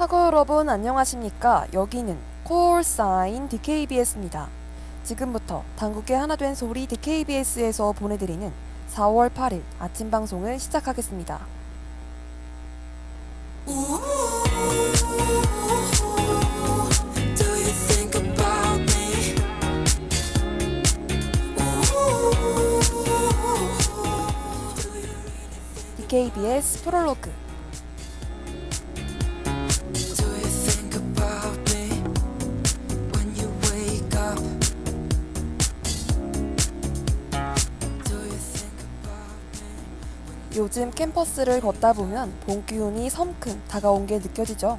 학우 여러분 안녕하십니까? 여기는 콜사인 DKBS입니다. 지금부터 당국의 하나 된 소리 DKBS에서 보내드리는 4월 8일 아침 방송을 시작하겠습니다. DKBS 프롤로그 요즘 캠퍼스를 걷다 보면 봄 기운이 섬큼 다가온 게 느껴지죠.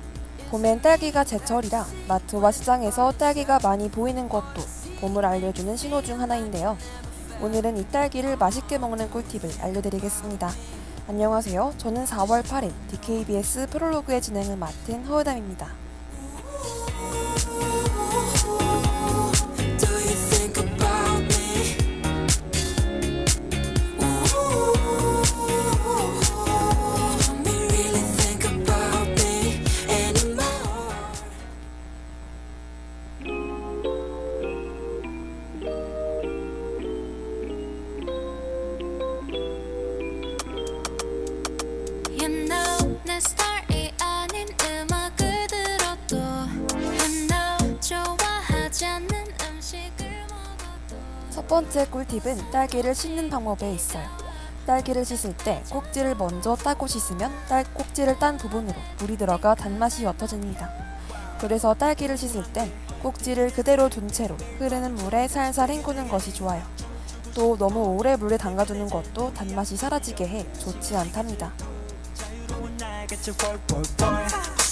봄엔 딸기가 제철이라 마트와 시장에서 딸기가 많이 보이는 것도 봄을 알려주는 신호 중 하나인데요. 오늘은 이 딸기를 맛있게 먹는 꿀팁을 알려드리겠습니다. 안녕하세요. 저는 4월 8일 DKBS 프롤로그의 진행을 맡은 허은담입니다. 첫 번째 꿀팁은 딸기를 씻는 방법에 있어요. 딸기를 씻을 때 꼭지를 먼저 따고 씻으면 꼭지를 딴 부분으로 물이 들어가 단맛이 옅어집니다. 그래서 딸기를 씻을 땐 꼭지를 그대로 둔 채로 흐르는 물에 살살 헹구는 것이 좋아요. 또 너무 오래 물에 담가두는 것도 단맛이 사라지게 해 좋지 않답니다.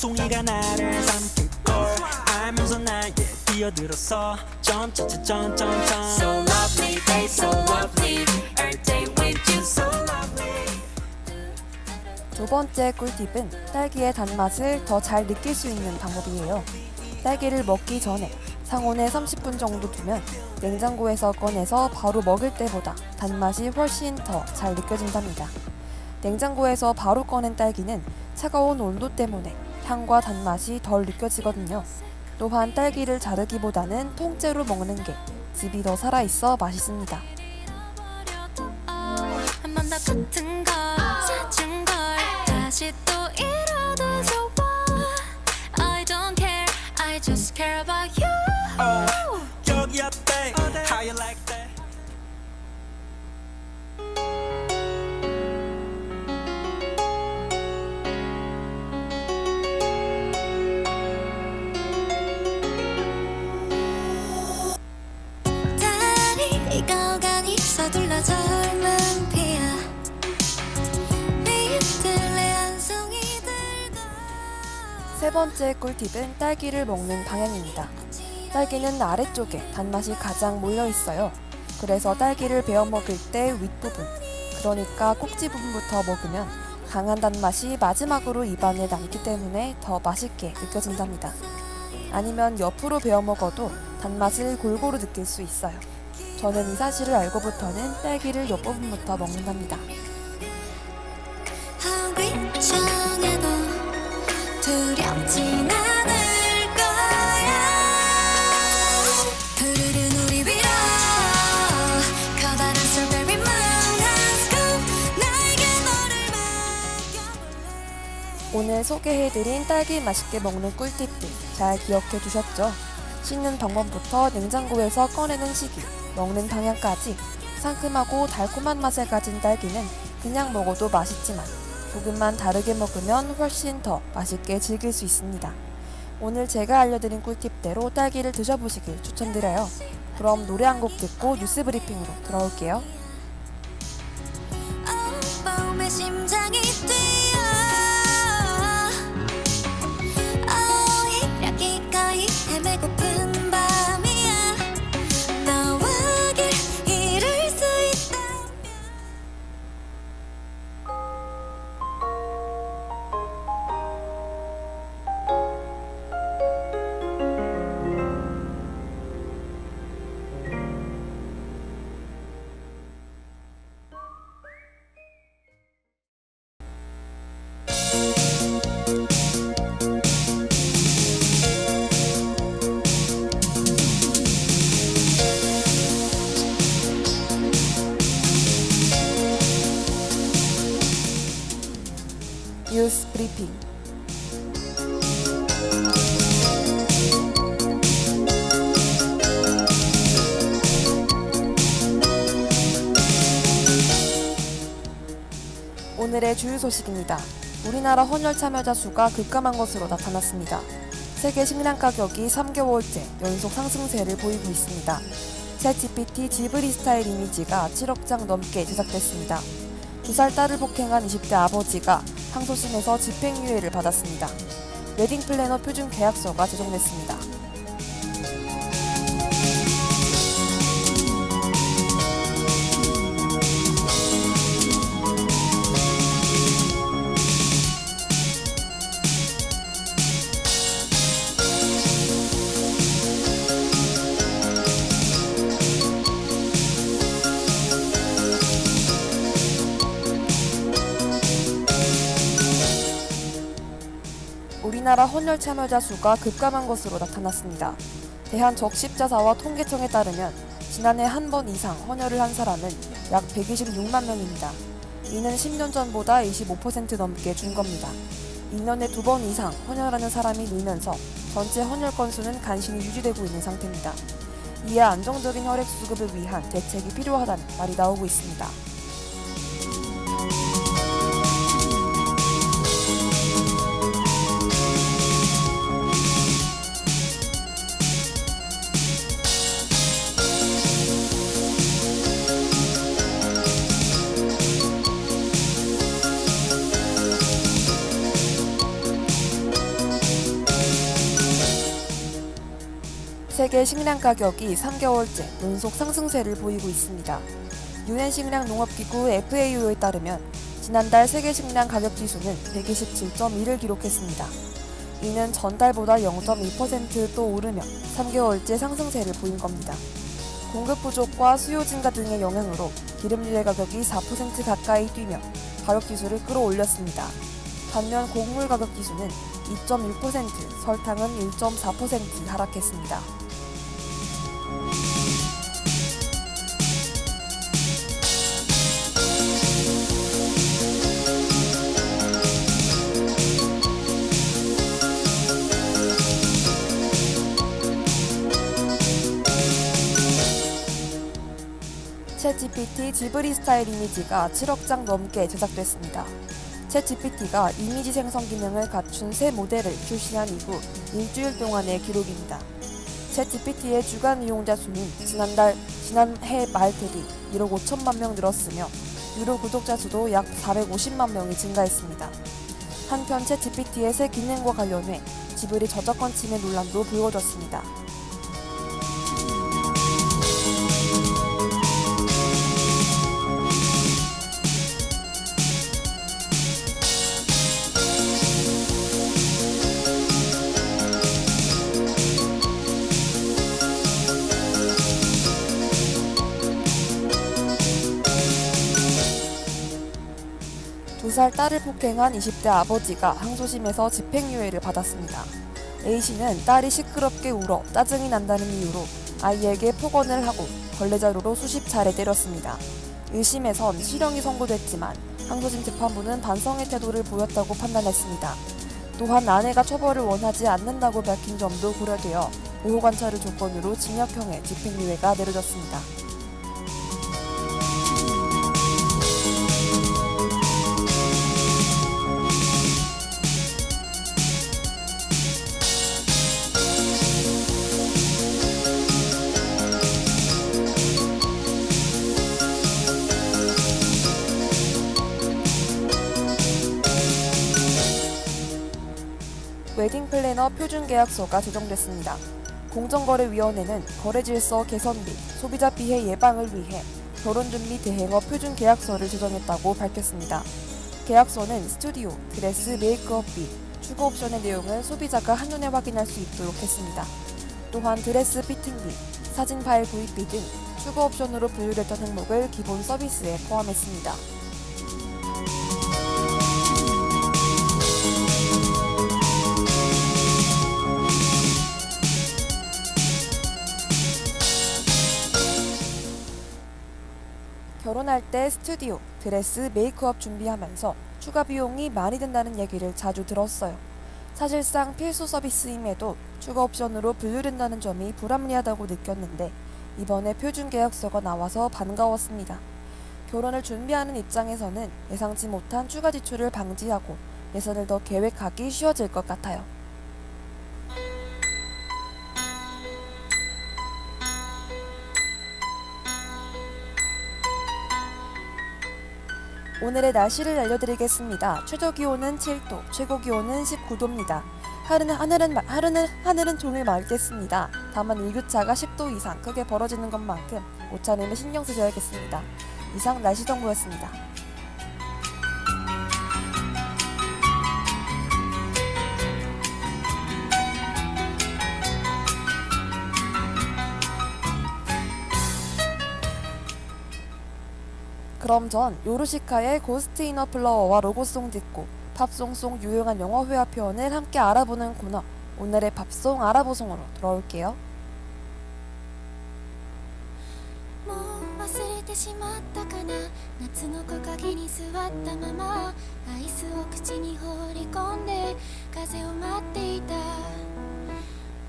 송이가 나를 삼킬걸 알면서 나에게 뛰어들어서 점점점점점 So lovely, they so lovely Every day with you so lovely. 두 번째 꿀팁은 딸기의 단맛을 더 잘 느낄 수 있는 방법이에요. 딸기를 먹기 전에 상온에 30분 정도 두면 냉장고에서 꺼내서 바로 먹을 때보다 단맛이 훨씬 더 잘 느껴진답니다. 냉장고에서 바로 꺼낸 딸기는 차가운 온도 때문에 향과 단맛이 덜 느껴지거든요. 또한 딸기를 자르기보다는 통째로 먹는 게 즙이 더 살아있어 맛있습니다. 한 번 더 같은 걸 사준 걸 다시 또 잃어도 좋아 I don't care I just care about you 여기 어때 How you like that 익어가니 서둘러 젊은 피야 매일들의 한 송이들과 세 번째 꿀팁은 딸기를 먹는 방향입니다. 딸기는 아래쪽에 단맛이 가장 몰려있어요. 그래서 딸기를 베어 먹을 때 윗부분, 그러니까 꼭지 부분부터 먹으면 강한 단맛이 마지막으로 입안에 남기 때문에 더 맛있게 느껴진답니다. 아니면 옆으로 베어 먹어도 단맛을 골고루 느낄 수 있어요. 저는 이 사실을 알고부터는 딸기를 옆부분부터 먹는답니다. 정해도 두렵진 않을 거야. 푸르른 우리 위로 커다란 strawberry moon 한 scoop 나에게 너를 맡겨볼래. 오늘 소개해드린 딸기 맛있게 먹는 꿀팁들 잘 기억해 두셨죠? 씻는 방법부터 냉장고에서 꺼내는 시기, 먹는 방향까지 상큼하고 달콤한 맛을 가진 딸기는 그냥 먹어도 맛있지만 조금만 다르게 먹으면 훨씬 더 맛있게 즐길 수 있습니다. 오늘 제가 알려드린 꿀팁대로 딸기를 드셔보시길 추천드려요. 그럼 노래 한 곡 듣고 뉴스 브리핑으로 돌아올게요. 봄의 심장이 뛰어 기꺼이 헤매고픈 쇼핑. 오늘의 주요 소식입니다. 우리나라 헌혈 참여자 수가 급감한 것으로 나타났습니다. 세계 식량 가격이 3개월째 연속 상승세를 보이고 있습니다. 챗GPT 지브리 스타일 이미지가 7억 장 넘게 제작됐습니다. 2살 딸을 폭행한 20대 아버지가 항소심에서 집행유예를 받았습니다. 웨딩 플래너 표준 계약서가 제정됐습니다. 우리나라 헌혈 참여자 수가 급감한 것으로 나타났습니다. 대한적십자사와 통계청에 따르면 지난해 한 번 이상 헌혈을 한 사람은 약 126만 명입니다. 이는 10년 전보다 25% 넘게 준 겁니다. 2년에 2번 이상 헌혈하는 사람이 늘면서 전체 헌혈 건수는 간신히 유지되고 있는 상태입니다. 이에 안정적인 혈액 수급을 위한 대책이 필요하다는 말이 나오고 있습니다. 세계 식량 가격이 3개월째 연속 상승세를 보이고 있습니다. 유엔 식량 농업기구 FAO에 따르면 지난달 세계 식량 가격 지수는 127.1을 기록했습니다. 이는 전달보다 0.2%또 오르며 3개월째 상승세를 보인 겁니다. 공급 부족과 수요 증가 등의 영향으로 기름 유해 가격이 4% 가까이 뛰며 가격 지수를 끌어올렸습니다. 반면 곡물 가격 지수는 2.6%, 설탕은 1.4% 하락했습니다. 챗GPT 지브리 스타일 이미지가 7억 장 넘게 제작됐습니다. 챗GPT가 이미지 생성 기능을 갖춘 새 모델을 출시한 이후 일주일 동안의 기록입니다. 챗GPT의 주간 이용자 수는 지난해 말 대비 1억 5천만 명 늘었으며 유료 구독자 수도 약 450만 명이 증가했습니다. 한편 챗GPT의 새 기능과 관련해 지브리 저작권 침해 논란도 불거졌습니다. 두 살 딸을 폭행한 20대 아버지가 항소심에서 집행유예를 받았습니다. A씨는 딸이 시끄럽게 울어 짜증이 난다는 이유로 아이에게 폭언을 하고 걸레자루로 수십 차례 때렸습니다. 1심에선 실형이 선고됐지만 항소심 재판부는 반성의 태도를 보였다고 판단했습니다. 또한 아내가 처벌을 원하지 않는다고 밝힌 점도 고려되어 보호관찰을 조건으로 징역형의 집행유예가 내려졌습니다. 웨딩 플래너 표준 계약서가 제정됐습니다. 공정거래위원회는 거래질서 개선 및 소비자 피해 예방을 위해 결혼준비 대행업 표준 계약서를 제정했다고 밝혔습니다. 계약서는 스튜디오, 드레스, 메이크업비, 추가 옵션의 내용을 소비자가 한눈에 확인할 수 있도록 했습니다. 또한 드레스 피팅비, 사진 파일 구입비 등 추가 옵션으로 분류됐던 항목을 기본 서비스에 포함했습니다. 결혼할 때 스튜디오, 드레스, 메이크업 준비하면서 추가 비용이 많이 든다는 얘기를 자주 들었어요. 사실상 필수 서비스임에도 추가 옵션으로 분류된다는 점이 불합리하다고 느꼈는데 이번에 표준 계약서가 나와서 반가웠습니다. 결혼을 준비하는 입장에서는 예상치 못한 추가 지출을 방지하고 예산을 더 계획하기 쉬워질 것 같아요. 오늘의 날씨를 알려드리겠습니다. 최저 기온은 7도, 최고 기온은 19도입니다. 하늘은 종일 맑겠습니다. 다만 일교차가 10도 이상 크게 벌어지는 것만큼 오차림에 신경 쓰셔야겠습니다. 이상 날씨 정보였습니다. 그럼 전 요르시카의 고스트 이너 플라워와 로고송 듣고 팝송 속 유용한 영어 회화 표현을 함께 알아보는 코너 오늘의 팝송 알아보송으로 돌아올게요. もう忘れてしまったかな夏の木陰に座ったままアイスを口に放り込んで風を待っていた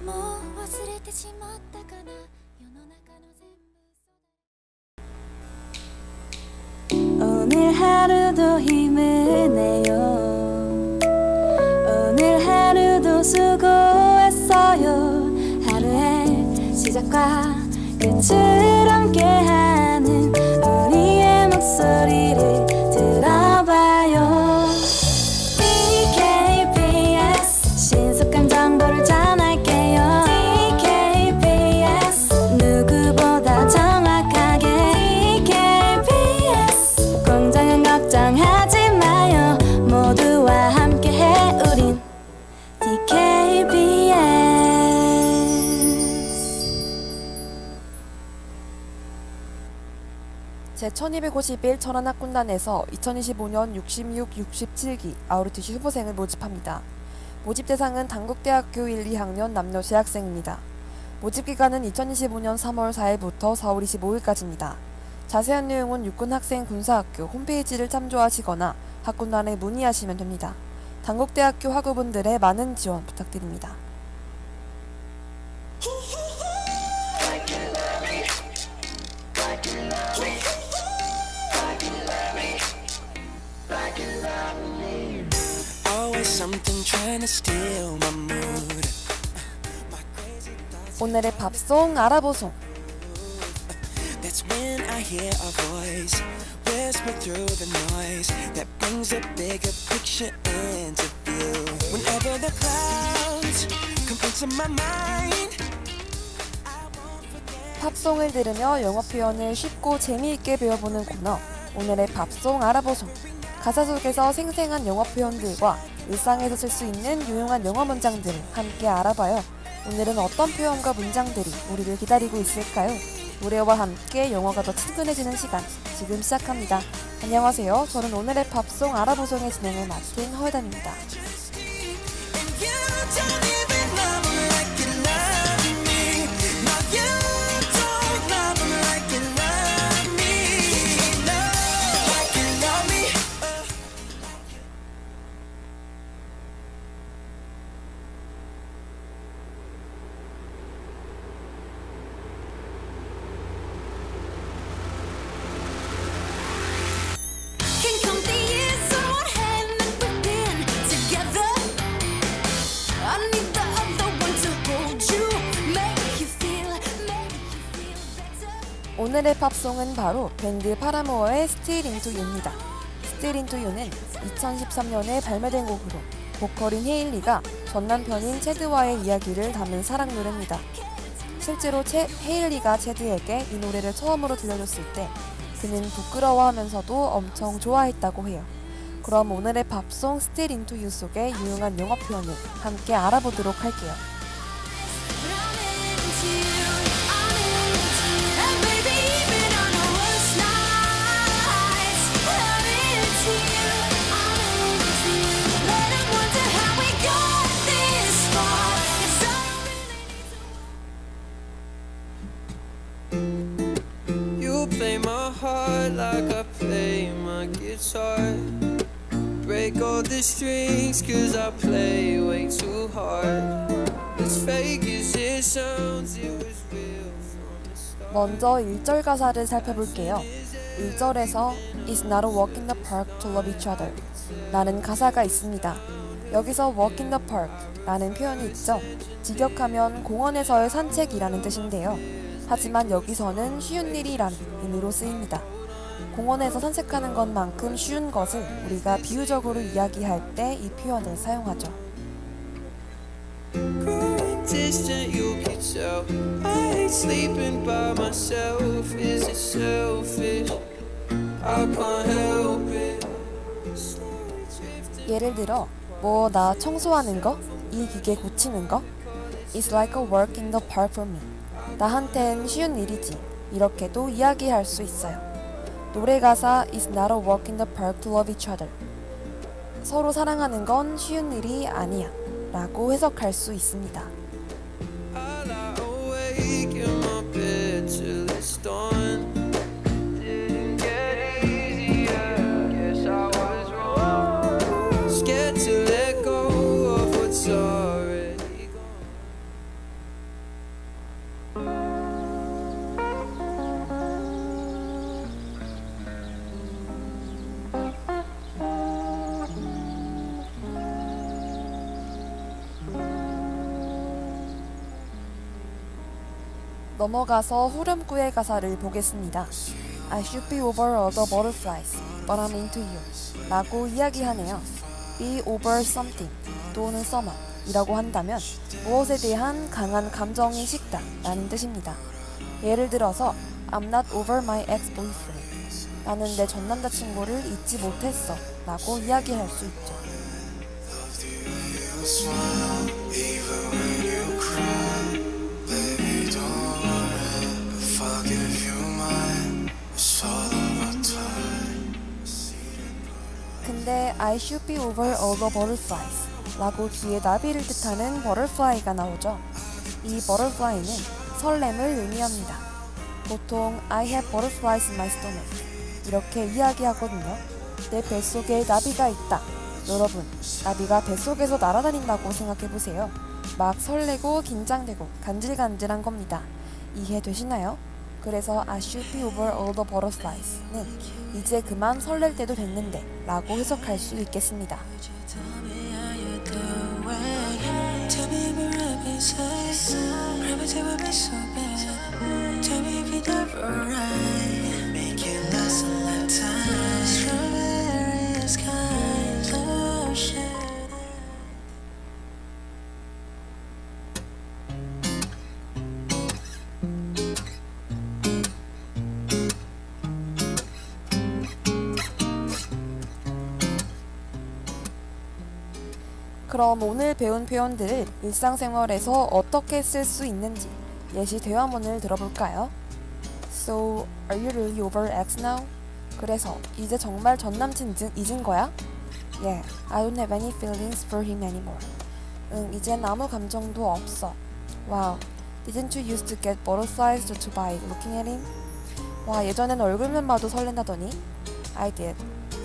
もう忘れてしまったかな世の中の全部 오늘 하루도 힘내요 오늘 하루도 수고했어요 하루의 시작과 끝을 함께하는 우리의 목소리를 들어봐요 DKBS 신속한 정보를 전할게요 DKBS 누구보다 정확하게 DKBS 공장은 걱정하지 마요 모두와 함께해 우린 DKBS 제1251 천안학군단에서 2025년 66, 67기 아우르티시 후보생을 모집합니다. 모집 대상은 단국대학교 1, 2학년 남녀 재학생입니다. 모집 기간은 2025년 3월 4일부터 4월 25일까지입니다. 자세한 내용은 육군학생 군사학교 홈페이지를 참조하시거나 학군단에 문의하시면 됩니다. 단국대학교 학우분들의 많은 지원 부탁드립니다. Always something trying to steal my mood. 오늘의 팝송 알아보송. That's when I hear a voice whisper through the noise that brings a bigger picture into view. Whenever the clouds come into my mind, I won't forget. 팝송을 들으며 영어 표현을 쉽고 재미있게 배워보는 코너 오늘의 팝송 알아보송. 가사 속에서 생생한 영어 표현들과 일상에서 쓸 수 있는 유용한 영어 문장들을 함께 알아봐요. 오늘은 어떤 표현과 문장들이 우리를 기다리고 있을까요? 노래와 함께 영어가 더 친근해지는 시간 지금 시작합니다. 안녕하세요. 저는 오늘의 팝송 알아보송의 진행을 맡은 허여담입니다. And you don't even love me like you love me. No, you don't love me like you love me. No, like you love me. Can count the years on hand and we've been together. I need the other one to hold you, make you feel better. 오늘의 팝송은 바로 밴드 파라모어의 Still Into You입니다. Still Into You는 2013년에 발매된 곡으로 보컬인 헤일리가 전 남편인 체드와의 이야기를 담은 사랑 노래입니다. 실제로 헤일리가 체드에게 이 노래를 처음으로 들려줬을 때 그는 부끄러워하면서도 엄청 좋아했다고 해요. 그럼 오늘의 팝송 Still Into You 속의 유용한 영어 표현을 함께 알아보도록 할게요. But I'm into you, I'm into you. And baby, even on the worst nights, I'm into you, I'm into you. Let 'em wonder how we got this far. 'Cause I You play my heart like I play my guitar. break all the strings, cause I play way too hard. As fake as it sounds, it was real from the start. 먼저 1절 가사를 살펴볼게요. 1절에서 It's not a walk in the park to love each other 라는 가사가 있습니다. 여기서 walk in the park 라는 표현이 있죠. 직역하면 공원에서의 산책이라는 뜻인데요. 하지만 여기서는 쉬운 일이란 의미로 쓰입니다. 공원에서 산책하는 것만큼 쉬운 것을 우리가 비유적으로 이야기할 때 이 표현을 사용하죠. Growing distant, you can tell. I hate sleeping by myself. Is it selfish? I can't help it. Slowly drifting. 예를 들어 뭐 나 청소하는 거? 이 기계 고치는 거? It's like a work in the park for me. 나한텐 쉬운 일이지. 이렇게도 이야기할 수 있어요. 노래 가사 It's not a walk in the park to love each other. 서로 사랑하는 건 쉬운 일이 아니야 라고 해석할 수 있습니다. I lie awake in my bed till it's dawn. Didn't get easier. Guess I was wrong. Scared to let go of what's already gone. 넘어가서 후렴구의 가사를 보겠습니다. I should be over all the butterflies, but I'm into you 라고 이야기하네요. be over something 또는 someone 이라고 한다면 무엇에 대한 강한 감정이 식다 라는 뜻입니다. 예를 들어서 I'm not over my ex-boyfriend 나는 내 전 남자친구를 잊지 못했어 라고 이야기할 수 있죠. 근데 I should be over all the butterflies 라고 뒤에 나비를 뜻하는 butterfly가 나오죠. 이 butterfly는 설렘을 의미합니다. 보통 I have butterflies in my stomach 이렇게 이야기하거든요. 내 뱃속에 나비가 있다. 여러분, 나비가 뱃속에서 날아다닌다고 생각해보세요. 막 설레고 긴장되고 간질간질한 겁니다. 이해되시나요? 그래서 I should be over all the butterflies는 이제 그만 설렐 때도 됐는데 라고 해석할 수 있겠습니다. 그럼 오늘 배운 표현들을 일상생활에서 어떻게 쓸 수 있는지 예시 대화문을 들어볼까요? So, are you really over X now? 그래서 이제 정말 전 남친 잊은 거야? Yeah, I don't have any feelings for him anymore. 이젠 아무 감정도 없어. Wow, didn't you used to get butterflies just by looking at him? 와, 예전엔 얼굴만 봐도 설렌다더니 I did.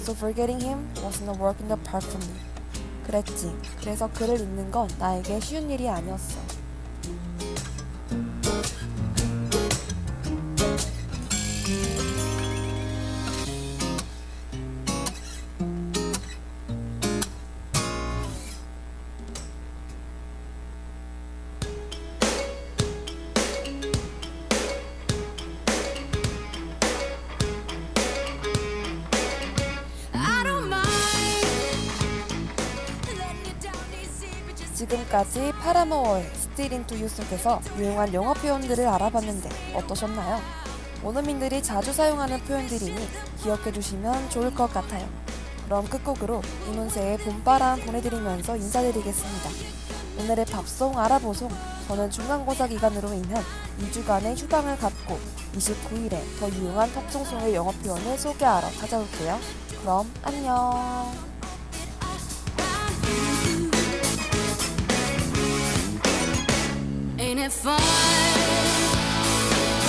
So forgetting him wasn't a walk in the park for me. 그랬지. 그래서 그를 잊는 건 나에게 쉬운 일이 아니었어. I don't mind letting you down easy, but just 지금까지 파라모어의 Still Into You 속에서 유용한 영어 표현들을 알아봤는데 어떠셨나요? 원어민들이 자주 사용하는 표현들이니 기억해두시면 좋을 것 같아요. 그럼 끝곡으로 이문세의 봄바람 보내드리면서 인사드리겠습니다. 오늘의 팝송 알아보송. 저는 중간고사 기간으로 인한 2주간의 휴방을 갖고 29일에 더 유용한 팝송송의 영어 표현을 소개하러 찾아올게요. 그럼 안녕. ain't it fun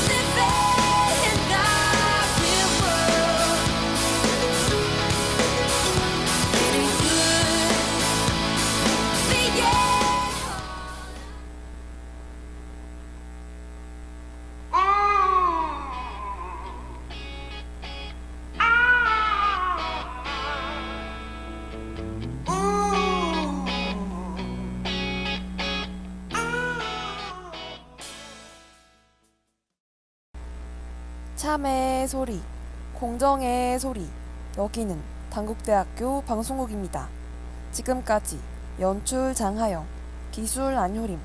living in the real world? Getting 참의 소리, 공정의 소리. 여기는 단국대학교 방송국입니다. 지금까지 연출 장하영, 기술 안효림,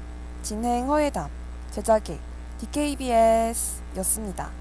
진행 허예담, 제작의 DKBS 였습니다.